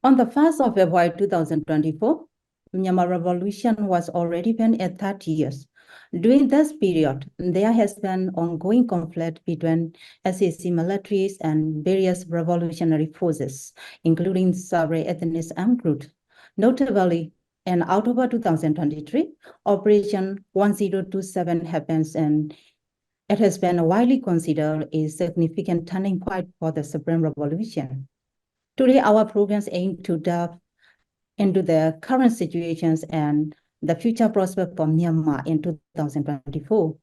On the 1st of February 2024, Myanmar Revolution was already been at 30 years. During this period, there has been ongoing conflict between SAC militaries and various revolutionary forces, including several ethnic armed groups. Notably, in October 2023, Operation 1027 happens, and it has been widely considered a significant turning point for the Supreme Revolution. Today, our programs aim to delve into the current situations and the future prospect for Myanmar in 2024.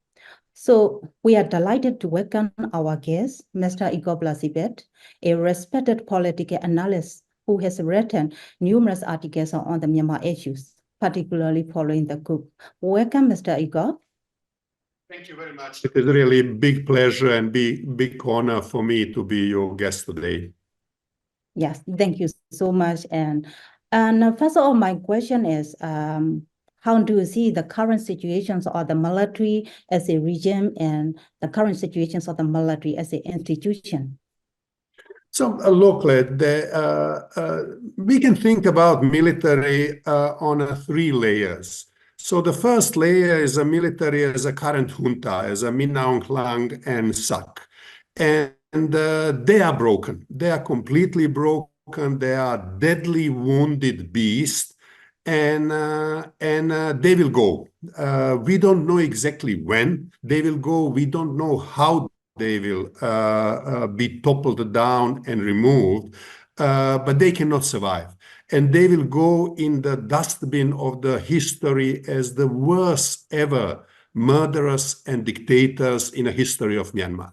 So we are delighted to welcome our guest, Mr. Igor Blazevic, a respected political analyst who has written numerous articles on the Myanmar issues, particularly following the coup. Welcome, Mr. Igor. Thank you very much. It is really a big pleasure and big honor for me to be your guest today. Yes, thank you so much. And first of all, my question is, how do you see the current situations of the military as a regime and the current situations of the military as an institution? So, look, we can think about military on 3 layers. So the first layer is a military as a current junta, as a Min Aung Hlaing and SAC. And they are broken. They are completely broken. They are deadly wounded beasts. And they will go. We don't know exactly when they will go. We don't know how they will be toppled down and removed, but they cannot survive. And they will go in the dustbin of the history as the worst ever murderers and dictators in the history of Myanmar.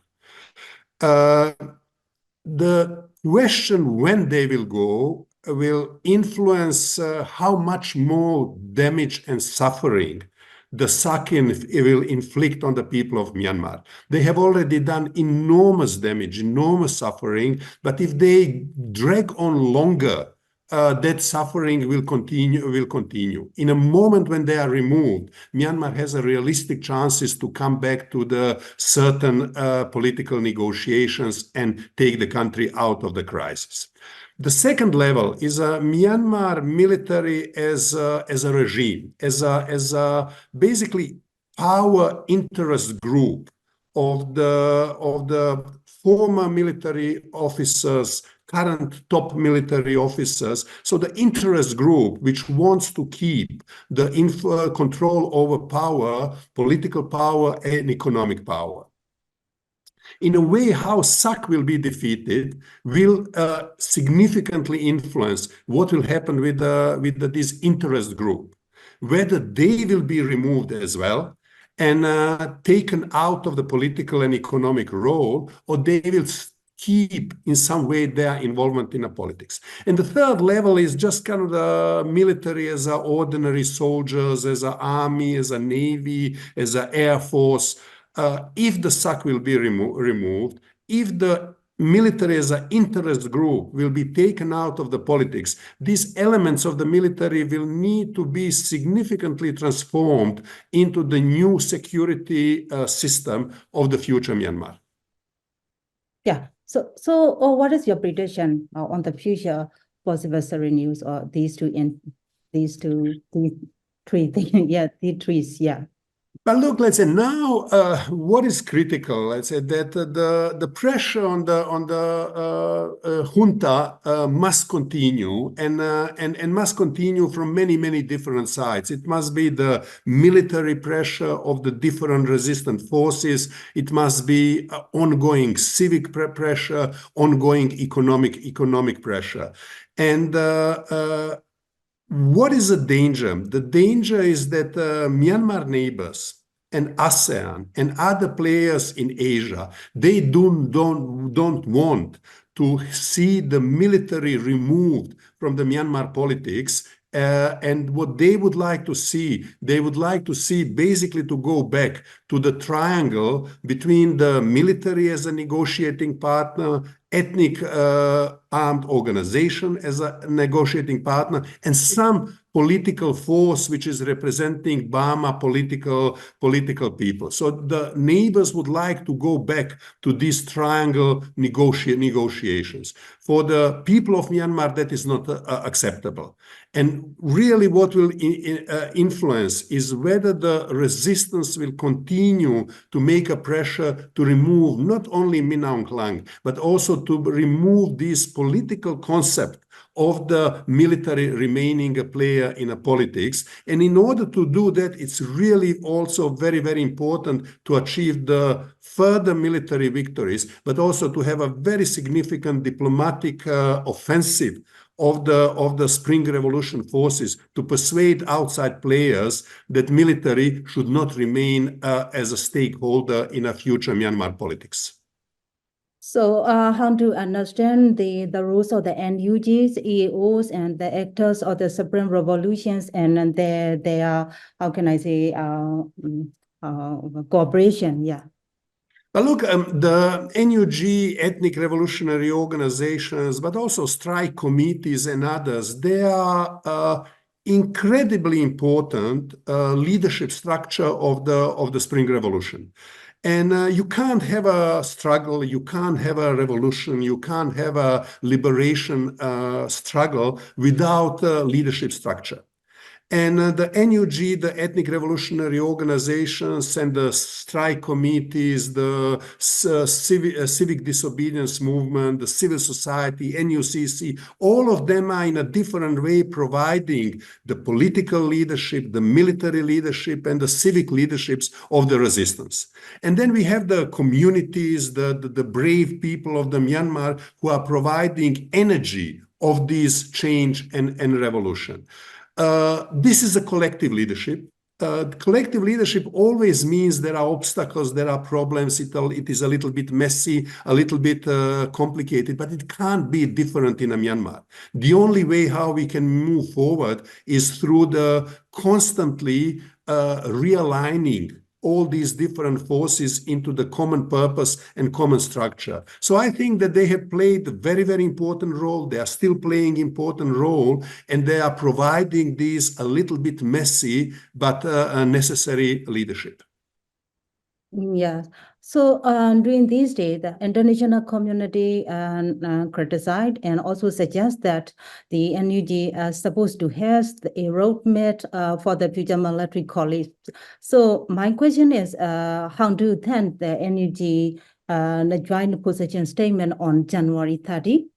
The question when they will go will influence how much more damage and suffering the SAC will inflict on the people of Myanmar. They have already done enormous damage, enormous suffering, but if they drag on longer, that suffering will continue. In a moment when they are removed, Myanmar has a realistic chances to come back to the certain political negotiations and take the country out of the crisis. The second level is a Myanmar military as a regime, as a basically power interest group of the former military officers, current top military officers. So the interest group which wants to keep the control over power, political power and economic power. In a way, how SAC will be defeated will significantly influence what will happen with this interest group, whether they will be removed as well and taken out of the political and economic role, or they will keep in some way their involvement in the politics. And the third level is just kind of the military as ordinary soldiers, as an army, as a navy, as an air force. If the SAC will be removed, if the military as an interest group will be taken out of the politics, these elements of the military will need to be significantly transformed into the new security system of the future Myanmar. Yeah. So what is your prediction on the future possible renews or these three things? Yeah, the trees. Yeah. But look, let's say now, what is critical? Let's say that the pressure on the junta must continue and must continue from many different sides. It must be the military pressure of the different resistant forces. It must be ongoing civic pressure, ongoing economic pressure, and what is the danger? The danger is that Myanmar neighbors and ASEAN and other players in Asia, they don't want to see the military removed from the Myanmar politics. And what they would like to see basically to go back to the triangle between the military as a negotiating partner, ethnic armed organization as a negotiating partner, and some political force which is representing Burma political people. So the neighbors would like to go back to these triangle negotiations. For the people of Myanmar, that is not acceptable. And really what will influence is whether the resistance will continue to make a pressure to remove not only Min Aung Hlaing, but also to remove this political concept of the military remaining a player in a politics. And in order to do that, it's really also very, very important to achieve the further military victories, but also to have a very significant diplomatic offensive of the Spring Revolution forces to persuade outside players that military should not remain as a stakeholder in a future Myanmar politics. So how to understand the roles of the NUGs, EAOs, and the actors of the Spring Revolutions and their how can I say, cooperation, yeah. But look, the NUG, ethnic revolutionary organizations, but also strike committees and others, they are incredibly important leadership structure of the Spring Revolution. And you can't have a struggle, you can't have a revolution, you can't have a liberation struggle without a leadership structure. And the NUG, the ethnic revolutionary organizations and the strike committees, the civic disobedience movement, the civil society, NUCC, all of them are in a different way providing the political leadership, the military leadership, and the civic leaderships of the resistance. And then we have the communities, the brave people of the Myanmar who are providing energy of this change and revolution. This is a collective leadership. Collective leadership always means there are obstacles, there are problems, it is a little bit messy, a little bit complicated, but it can't be different in Myanmar. The only way how we can move forward is through the constantly realigning all these different forces into the common purpose and common structure. So I think that they have played a very, very important role. They are still playing important role, and they are providing this a little bit messy, but necessary leadership. Yeah. So during these days, the international community criticized and also suggest that the NUG is supposed to have a roadmap for the future military coalition. So my question is, how do you think the NUG the joint position statement on January 30?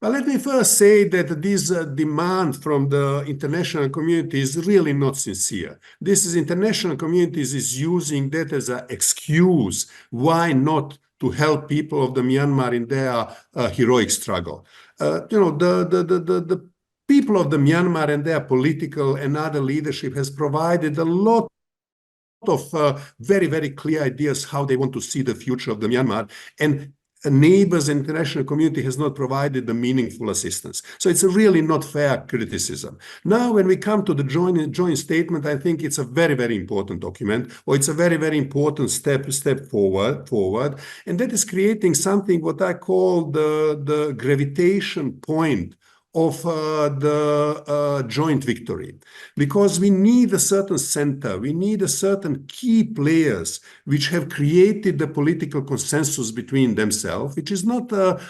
Well, let me first say that this demand from the international community is really not sincere. This is international communities is using that as an excuse why not to help people of the Myanmar in their heroic struggle. The people of the Myanmar and their political and other leadership has provided a lot of very, very clear ideas how they want to see the future of the Myanmar, and neighbors and international community has not provided the meaningful assistance. So it's a really not fair criticism. Now, when we come to the joint statement, I think it's a very, very important document, or it's a very, very important step forward. And that is creating something what I call the gravitation point of the joint victory, because we need a certain center, we need a certain key players which have created the political consensus between themselves, which is not a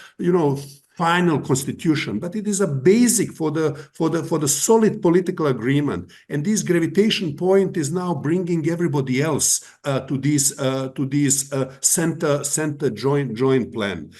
final constitution, but it is a basic for the solid political agreement. And this gravitation point is now bringing everybody else to this center joint plan.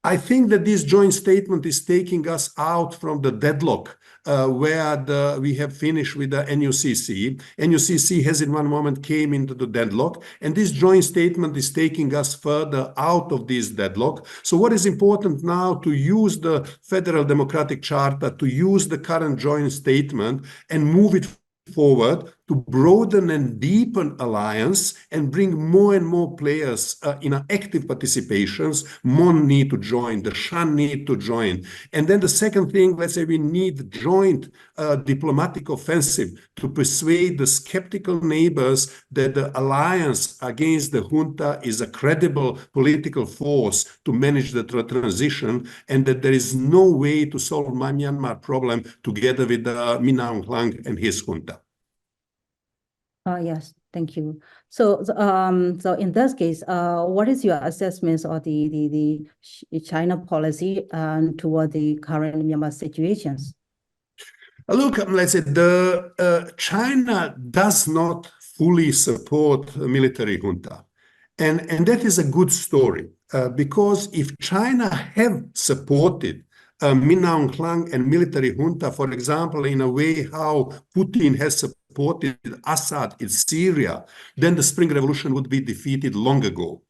I think that this joint statement is taking us out from the deadlock where we have finished with the NUCC. NUCC has in one moment came into the deadlock, and this joint statement is taking us further out of this deadlock. So what is important now to use the Federal Democratic Charter, to use the current joint statement and move it forward to broaden and deepen alliance and bring more and more players in active participations. MON need to join, the Shan need to join. And then the second thing, let's say we need joint diplomatic offensive to persuade the skeptical neighbors that the alliance against the junta is a credible political force to manage the transition, and that there is no way to solve Myanmar problem together with Min Aung Hlaing and his junta. Yes, thank you. So in this case, what is your assessment of the China policy toward the current Myanmar situations? Look, let's say China does not fully support the military junta. And that is a good story, because if China have supported Min Aung Hlaing and military junta, for example, in a way how Putin has supported Assad in Syria, then the Spring Revolution would be defeated long ago.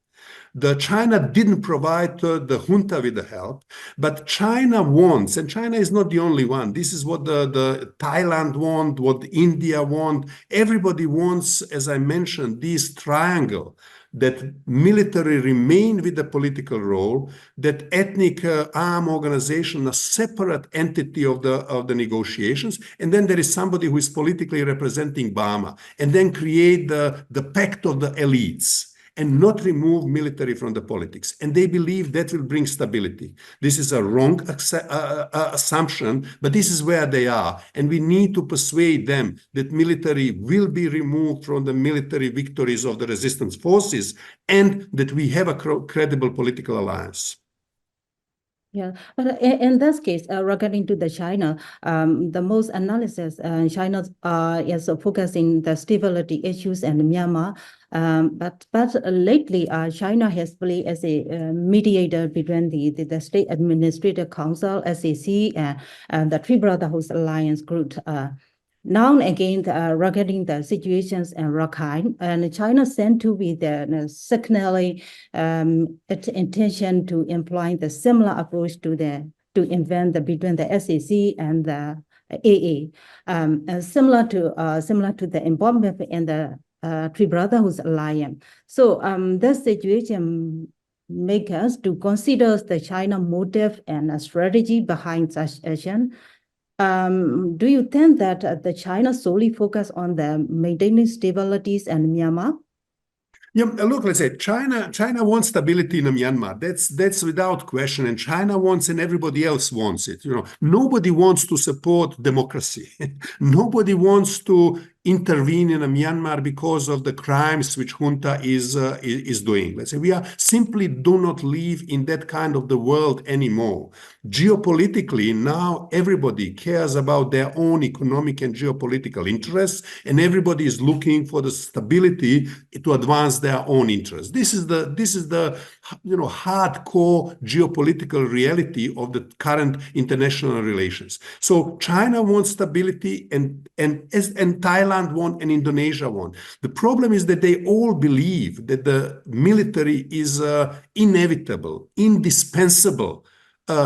China didn't provide the junta with the help, but China wants, and China is not the only one. This is what the Thailand want, what India want. Everybody wants, as I mentioned, this triangle, that military remain with the political role, that ethnic arm organization, a separate entity of the negotiations, and then there is somebody who is politically representing Burma, and then create the pact of the elites, and not remove military from the politics. And they believe that will bring stability. This is a wrong assumption, but this is where they are. And we need to persuade them that military will be removed from the military victories of the resistance forces, and that we have a credible political alliance. Yeah, but in this case, regarding to the China, the most analysis, China is focusing the stability issues in Myanmar. But lately, China has played as a mediator between the State Administrative Council, SAC, and the Three Brotherhoods Alliance group. Now again, regarding the situations in Rakhine, and China seemed to be signaling its intention to employ the similar approach to invent between the SAC and the AA, similar to the involvement in the Three Brotherhoods Alliance. So this situation make us to consider the China motive and a strategy behind such action. Do you think that the China solely focus on the maintaining stabilities in Myanmar? Yeah, look, let's say China wants stability in Myanmar. That's without question, and China wants, and everybody else wants it. Nobody wants to support democracy. Nobody wants to intervene in Myanmar because of the crimes which junta is doing. Let's say we simply do not live in that kind of the world anymore. Geopolitically, now everybody cares about their own economic and geopolitical interests, and everybody is looking for the stability to advance their own interests. This is the hardcore geopolitical reality of the current international relations. So China wants stability, and Thailand want, and Indonesia want. The problem is that they all believe that the military is inevitable, indispensable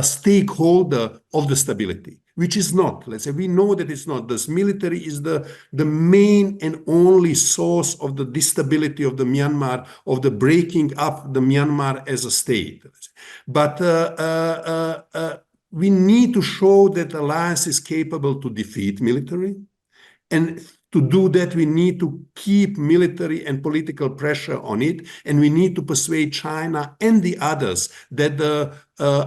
stakeholder of the stability, which is not. Let's say we know that it's not. This military is the main and only source of the instability of the Myanmar, of the breaking up the Myanmar as a state. But we need to show that alliance is capable to defeat military, and to do that, we need to keep military and political pressure on it, and we need to persuade China and the others that the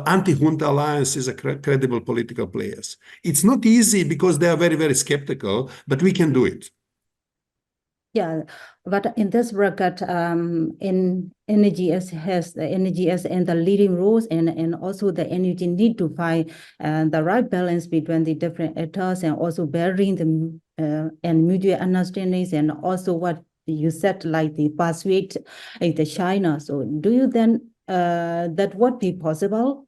anti-junta alliance is a credible political players. It's not easy because they are very, very skeptical, but we can do it. Yeah, but in this regard, NGS has and the leading roles, and also the NUG need to find the right balance between the different actors, and also bearing the and mutual understandings, and also what you said, like the persuade the China. So do you then that would be possible?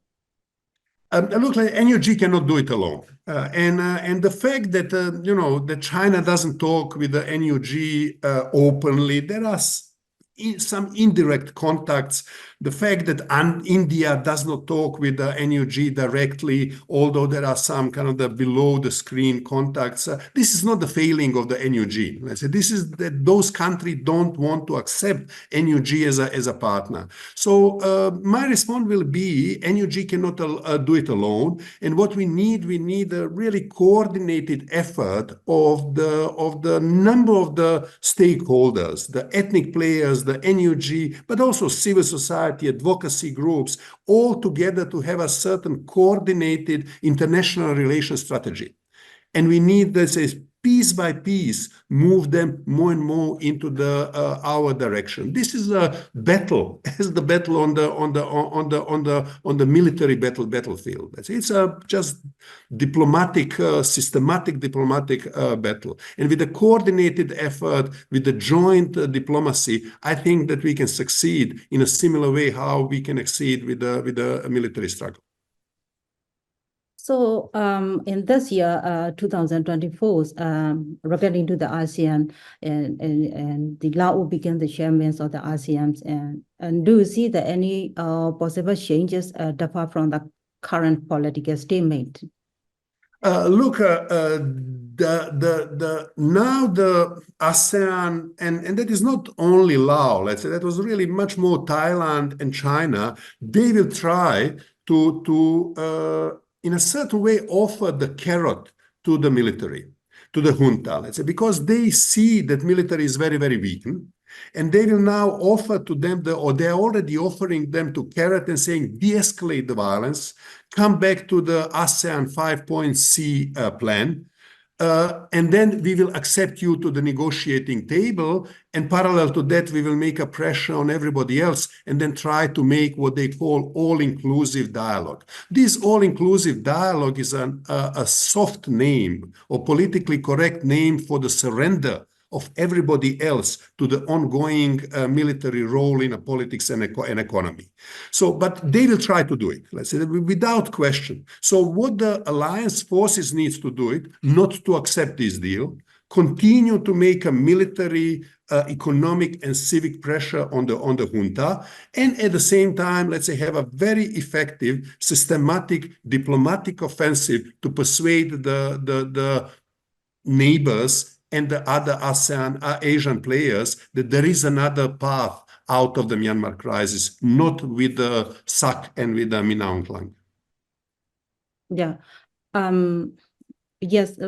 Look, like NUG cannot do it alone, and the fact that that China doesn't talk with the NUG openly, there are some indirect contacts The fact that India does not talk with the NUG directly, although there are some kind of the below the screen contacts, this is not the failing of the NUG. Let's say this is that those countries don't want to accept NUG as a partner. So my response will be NUG cannot do it alone, and what we need a really coordinated effort of the number of the stakeholders, the ethnic players, the NUG, but also civil society, advocacy groups, all together to have a certain coordinated international relations strategy. And we need, let's say, piece by piece, move them more and more into our direction. This is a battle, as the battle on the military battlefield. It's a just diplomatic, systematic diplomatic battle. And with a coordinated effort, with the joint diplomacy, I think that we can succeed in a similar way how we can succeed with the military struggle. So in this year, 2024, regarding to the ASEAN, and the Laos became the chairman of the ASEAN, and do you see that any possible changes apart from the current political stalemate? Look, now the ASEAN, and that is not only Laos, let's say, that was really much more Thailand and China. They will try to in a certain way, offer the carrot to the military, to the junta, let's say, because they see that military is very, very weakened. And they will now offer to them, or they're already offering them to carrot and saying, de-escalate the violence, come back to the ASEAN 5-point C plan, and then we will accept you to the negotiating table. And parallel to that, we will make a pressure on everybody else and then try to make what they call all-inclusive dialogue. This all-inclusive dialogue is a soft name or politically correct name for the surrender of everybody else to the ongoing military role in a politics and economy. So, but they will try to do it, let's say, without question. So what the alliance forces needs to do it, not to accept this deal, continue to make a military, economic and civic pressure on the junta, and at the same time, let's say, have a very effective, systematic, diplomatic offensive to persuade the neighbors and the other ASEAN, Asian players, that there is another path out of the Myanmar crisis, not with the SAC and with the Min Aung Hlaing. Yeah. Yes.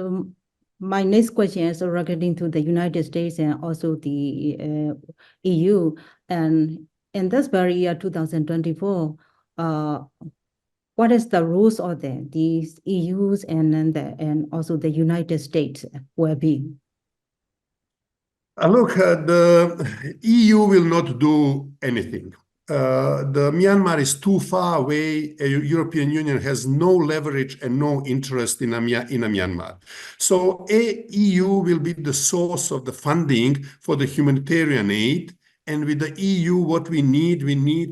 My next question is regarding to the United States and also the EU. And in this very year, 2024, what is the rules of these EUs and also the United States will be? Look, the EU will not do anything. The Myanmar is too far away. European Union has no leverage and no interest in Myanmar. So EU will be the source of the funding for the humanitarian aid. And with the EU, what we need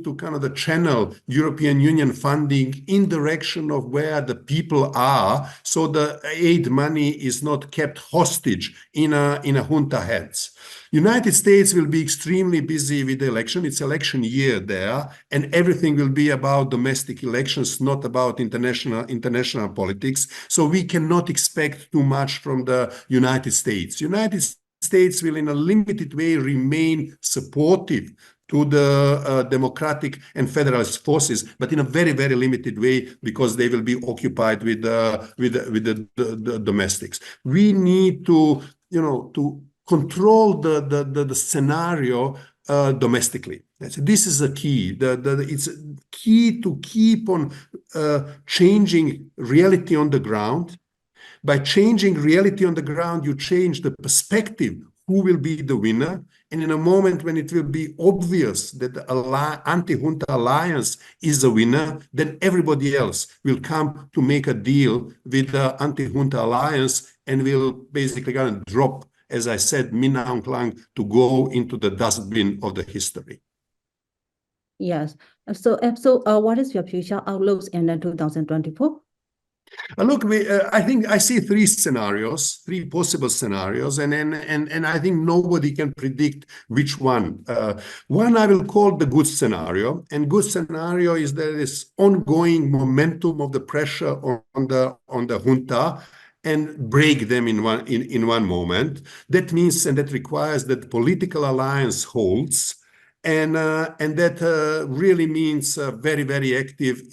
to kind of channel European Union funding in direction of where the people are, so the aid money is not kept hostage in a junta hands. United States will be extremely busy with the election. It's election year there, and everything will be about domestic elections, not about international politics. So we cannot expect too much from the United States. United States will in a limited way remain supportive to the democratic and federalist forces, but in a very, very limited way, because they will be occupied with the domestics. We need to, to control the scenario domestically. This is a key. It's key to keep on changing reality on the ground. By changing reality on the ground, you change the perspective, who will be the winner. And in a moment when it will be obvious that the anti-junta alliance is the winner, then everybody else will come to make a deal with the anti-junta alliance and will basically going to drop, as I said, Min Aung Hlaing to go into the dustbin of the history. Yes. So what is your future outlooks in 2024? Look, I think I see three scenarios, three possible scenarios, and I think nobody can predict which one. One I will call the good scenario, and good scenario is there is ongoing momentum of the pressure on the junta and break them in one moment. That means, and that requires that political alliance holds. And that really means very, very active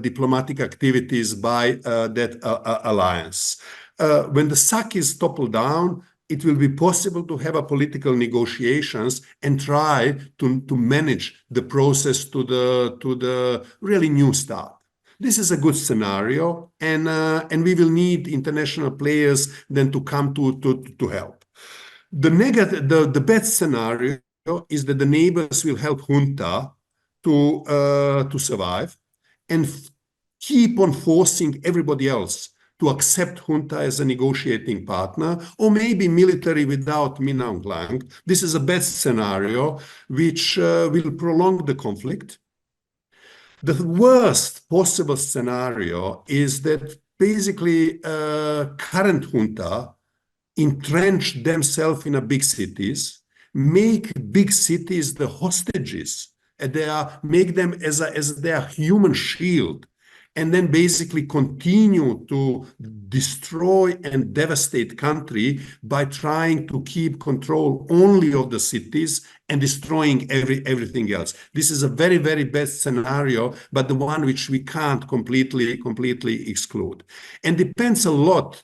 diplomatic activities by that alliance. When the SAC is toppled down, it will be possible to have a political negotiations and try to manage the process to the really new start. This is a good scenario, and we will need international players then to come to help. The bad scenario is that the neighbors will help junta to survive and keep on forcing everybody else to accept junta as a negotiating partner, or maybe military without Min Aung Hlaing. This is a bad scenario which will prolong the conflict. The worst possible scenario is that basically current junta entrench themselves in a big cities, make big cities the hostages, and make them as their human shield, and then basically continue to destroy and devastate country by trying to keep control only of the cities and destroying everything else. This is a very, very bad scenario, but the one which we can't completely exclude. And depends a lot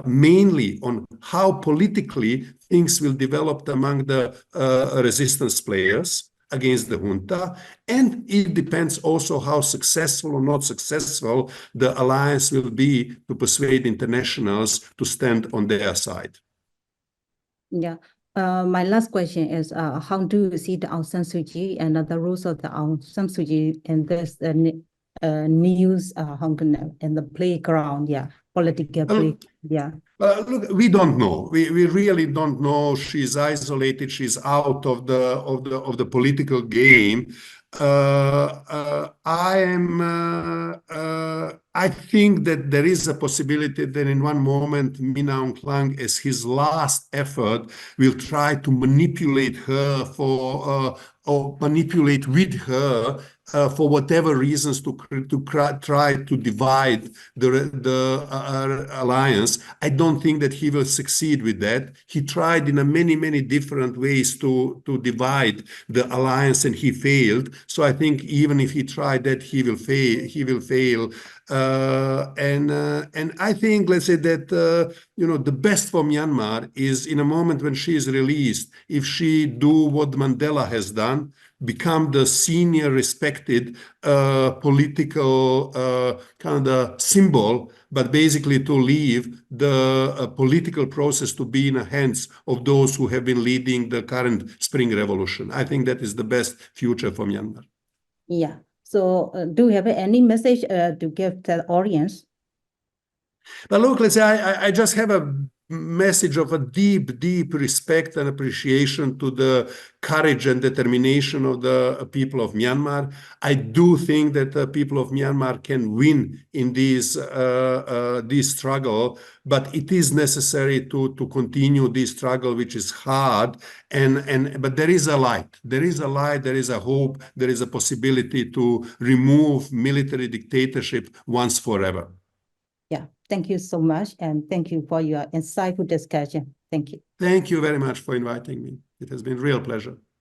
mainly on how politically things will develop among the resistance players against the junta, and it depends also how successful or not successful the alliance will be to persuade internationals to stand on their side. Yeah. My last question is, how do you see the Aung San Suu Kyi and the rules of the Aung San Suu Kyi in this news in the playground? Yeah, political play. Yeah. Look, we don't know. We really don't know. She's isolated. She's out of the political game. I think that there is a possibility that in one moment Min Aung Hlaing, as his last effort, will try to manipulate her or manipulate with her for whatever reasons to try to divide the alliance. I don't think that he will succeed with that. He tried in a many different ways to divide the alliance, and he failed. So I think even if he tried that, he will fail. And I think, let's say that the best for Myanmar is in a moment when she is released, if she do what Mandela has done, become the senior respected political kind of symbol, but basically to leave the political process to be in the hands of those who have been leading the current Spring Revolution. I think that is the best future for Myanmar. Yeah. So do you have any message to give the audience? But look, let's say I just have a message of a deep respect and appreciation to the courage and determination of the people of Myanmar. I do think that the people of Myanmar can win in this struggle, but it is necessary to continue this struggle, which is hard. But there is a light. There is a light. There is a hope. There is a possibility to remove military dictatorship once forever. Yeah, thank you so much. And thank you for your insightful discussion. Thank you. Thank you very much for inviting me. It has been a real pleasure.